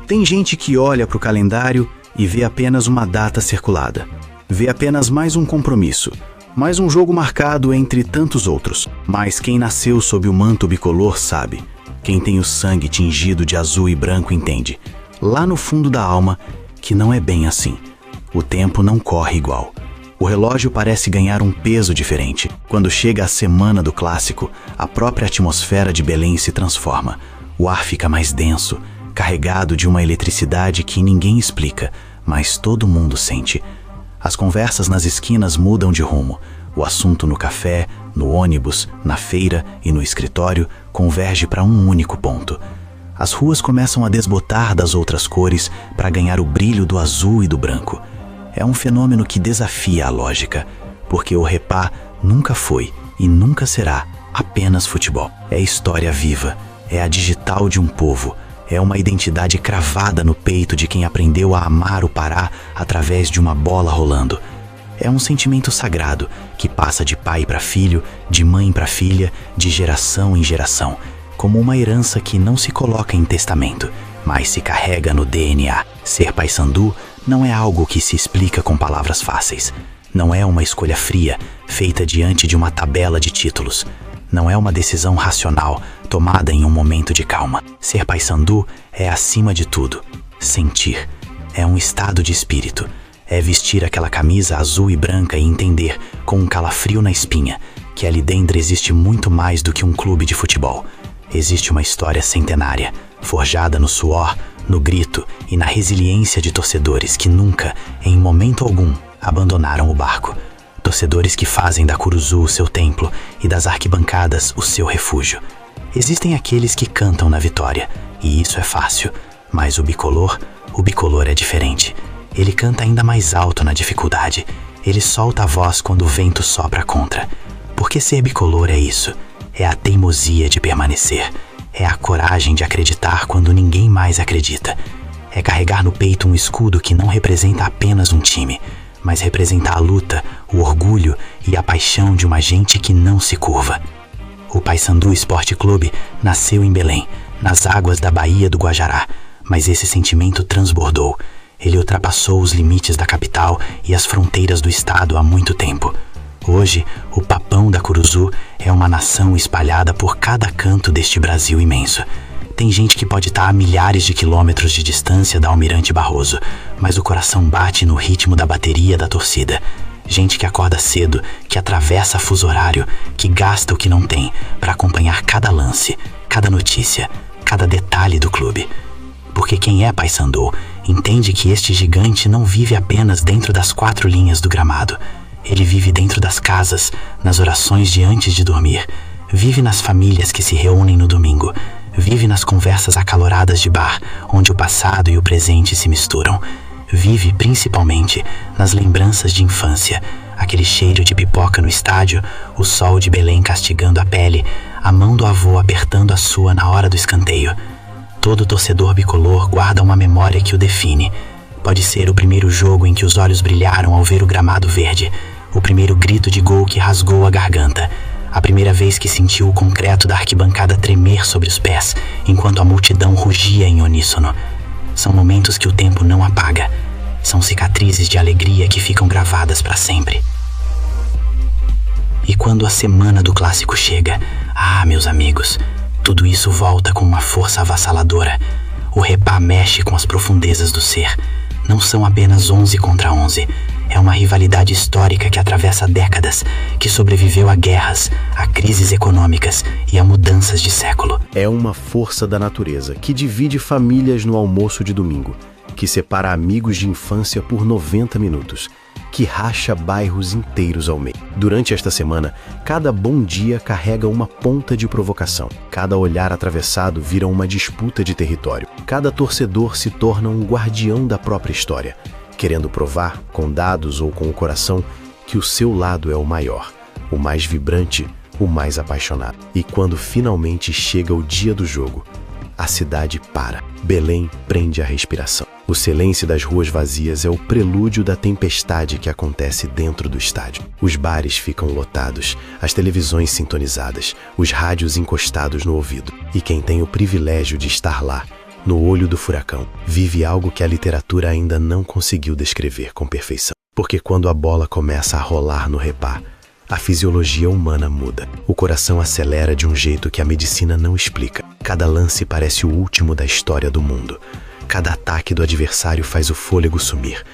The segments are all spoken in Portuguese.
Tem gente que olha para o calendário e vê apenas uma data circulada. Vê apenas mais um compromisso, mais um jogo marcado entre tantos outros. Mas quem nasceu sob o manto bicolor sabe. Quem tem o sangue tingido de azul e branco entende, lá no fundo da alma, que não é bem assim. O tempo não corre igual. O relógio parece ganhar um peso diferente. Quando chega a semana do clássico, a própria atmosfera de Belém se transforma. O ar fica mais denso, carregado de uma eletricidade que ninguém explica, mas todo mundo sente. As conversas nas esquinas mudam de rumo. O assunto no café, no ônibus, na feira e no escritório converge para um único ponto. As ruas começam a desbotar das outras cores para ganhar o brilho do azul e do branco. É um fenômeno que desafia a lógica, porque o Repá nunca foi e nunca será apenas futebol. É história viva, é a digital de um povo, é uma identidade cravada no peito de quem aprendeu a amar o Pará através de uma bola rolando. É um sentimento sagrado que passa de pai para filho, de mãe para filha, de geração em geração, como uma herança que não se coloca em testamento, mas se carrega no DNA. Ser paysandu não é algo que se explica com palavras fáceis. Não é uma escolha fria, feita diante de uma tabela de títulos. Não é uma decisão racional, tomada em um momento de calma. Ser paysandu é, acima de tudo, sentir. É um estado de espírito. É vestir aquela camisa azul e branca e entender, com um calafrio na espinha, que ali dentro existe muito mais do que um clube de futebol. Existe uma história centenária, forjada no suor, no grito e na resiliência de torcedores que nunca, em momento algum, abandonaram o barco. Torcedores que fazem da Curuzu o seu templo e das arquibancadas o seu refúgio. Existem aqueles que cantam na vitória, e isso é fácil, mas o bicolor é diferente. Ele canta ainda mais alto na dificuldade. Ele solta a voz quando o vento sopra contra. Porque ser bicolor é isso. É a teimosia de permanecer. É a coragem de acreditar quando ninguém mais acredita. É carregar no peito um escudo que não representa apenas um time, mas representa a luta, o orgulho e a paixão de uma gente que não se curva. O Paysandu Esporte Clube nasceu em Belém, nas águas da Baía do Guajará, mas esse sentimento transbordou. Ele ultrapassou os limites da capital e as fronteiras do estado há muito tempo. Hoje, o Papão da Curuzu é uma nação espalhada por cada canto deste Brasil imenso. Tem gente que pode estar a milhares de quilômetros de distância da Almirante Barroso, mas o coração bate no ritmo da bateria da torcida. Gente que acorda cedo, que atravessa fuso horário, que gasta o que não tem para acompanhar cada lance, cada notícia, cada detalhe do clube. Porque quem é paysandu entende que este gigante não vive apenas dentro das 4 linhas do gramado. Ele vive dentro das casas, nas orações de antes de dormir. Vive nas famílias que se reúnem no domingo. Vive nas conversas acaloradas de bar, onde o passado e o presente se misturam. Vive, principalmente, nas lembranças de infância. Aquele cheiro de pipoca no estádio, o sol de Belém castigando a pele, a mão do avô apertando a sua na hora do escanteio. Todo torcedor bicolor guarda uma memória que o define. Pode ser o primeiro jogo em que os olhos brilharam ao ver o gramado verde, o primeiro grito de gol que rasgou a garganta, a primeira vez que sentiu o concreto da arquibancada tremer sobre os pés, enquanto a multidão rugia em uníssono. São momentos que o tempo não apaga. São cicatrizes de alegria que ficam gravadas para sempre. E quando a semana do clássico chega, meus amigos, tudo isso volta com uma força avassaladora. O Repá mexe com as profundezas do ser. Não são apenas 11 contra 11. É uma rivalidade histórica que atravessa décadas, que sobreviveu a guerras, a crises econômicas e a mudanças de século. É uma força da natureza que divide famílias no almoço de domingo, que separa amigos de infância por 90 minutos, que racha bairros inteiros ao meio. Durante esta semana, cada bom dia carrega uma ponta de provocação. Cada olhar atravessado vira uma disputa de território. Cada torcedor se torna um guardião da própria história, querendo provar, com dados ou com o coração, que o seu lado é o maior, o mais vibrante, o mais apaixonado. E quando finalmente chega o dia do jogo, a cidade para. Belém prende a respiração. O silêncio das ruas vazias é o prelúdio da tempestade que acontece dentro do estádio. Os bares ficam lotados, as televisões sintonizadas, os rádios encostados no ouvido. E quem tem o privilégio de estar lá, No olho do furacão, vive algo que a literatura ainda não conseguiu descrever com perfeição. Porque quando a bola começa a rolar no Repar, a fisiologia humana muda. O coração acelera de um jeito que a medicina não explica. Cada lance parece o último da história do mundo. Cada ataque do adversário faz o fôlego sumir.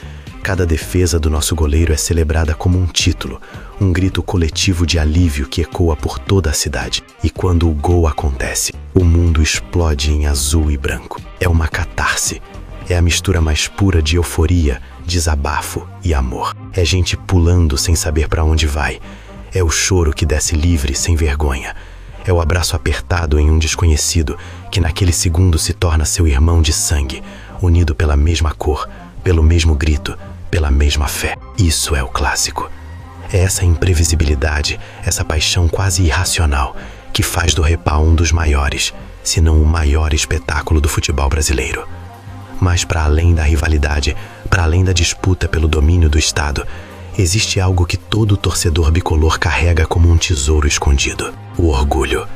Cada defesa do nosso goleiro é celebrada como um título, um grito coletivo de alívio que ecoa por toda a cidade. E quando o gol acontece, o mundo explode em azul e branco. É uma catarse. É a mistura mais pura de euforia, desabafo e amor. É gente pulando sem saber para onde vai. É o choro que desce livre, sem vergonha. É o abraço apertado em um desconhecido que naquele segundo se torna seu irmão de sangue, unido pela mesma cor, pelo mesmo grito, pela mesma fé. Isso é o clássico. É essa imprevisibilidade, essa paixão quase irracional que faz do Repar um dos maiores, se não o maior espetáculo do futebol brasileiro. Mas para além da rivalidade, para além da disputa pelo domínio do Estado, existe algo que todo torcedor bicolor carrega como um tesouro escondido: o orgulho.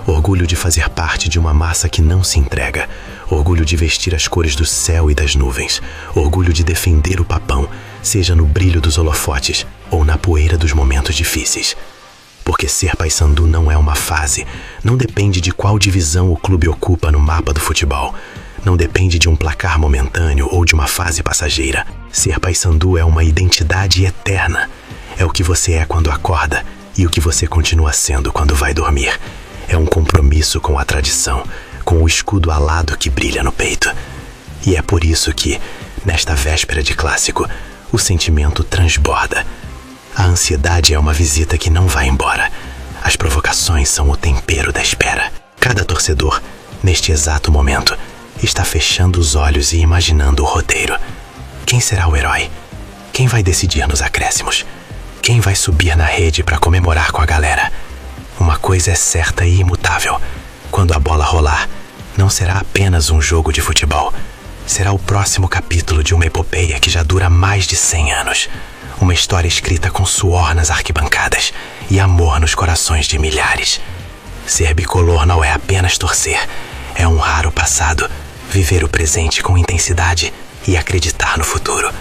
Orgulho de fazer parte de uma massa que não se entrega. Orgulho de vestir as cores do céu e das nuvens. Orgulho de defender o Papão, seja no brilho dos holofotes ou na poeira dos momentos difíceis. Porque ser Paysandu não é uma fase, não depende de qual divisão o clube ocupa no mapa do futebol. Não depende de um placar momentâneo ou de uma fase passageira. Ser Paysandu é uma identidade eterna. É o que você é quando acorda e o que você continua sendo quando vai dormir. É um compromisso com a tradição, com o escudo alado que brilha no peito. E é por isso que, nesta véspera de clássico, o sentimento transborda. A ansiedade é uma visita que não vai embora. As provocações são o tempero da espera. Cada torcedor, neste exato momento, está fechando os olhos e imaginando o roteiro. Quem será o herói? Quem vai decidir nos acréscimos? Quem vai subir na rede para comemorar com a galera? Uma coisa é certa e imutável: quando a bola rolar, não será apenas um jogo de futebol. Será o próximo capítulo de uma epopeia que já dura mais de 100 anos. Uma história escrita com suor nas arquibancadas e amor nos corações de milhares. Ser bicolor não é apenas torcer, é honrar o passado, viver o presente com intensidade e acreditar no futuro.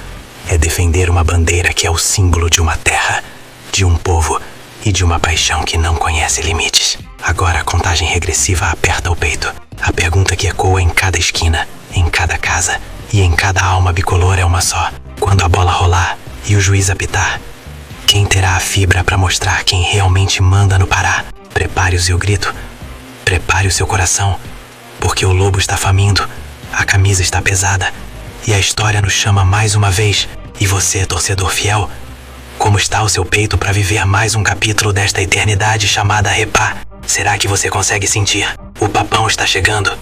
É defender uma bandeira que é o símbolo de uma terra, de um povo e de uma paixão que não conhece limites. Agora a contagem regressiva aperta o peito. A pergunta que ecoa em cada esquina, em cada casa e em cada alma bicolor é uma só: quando a bola rolar e o juiz apitar, quem terá a fibra para mostrar quem realmente manda no Pará? Prepare o seu grito, prepare o seu coração, porque o lobo está faminto, a camisa está pesada e a história nos chama mais uma vez. E você, torcedor fiel, como está o seu peito para viver mais um capítulo desta eternidade chamada Repar? Será que você consegue sentir? O Papão está chegando.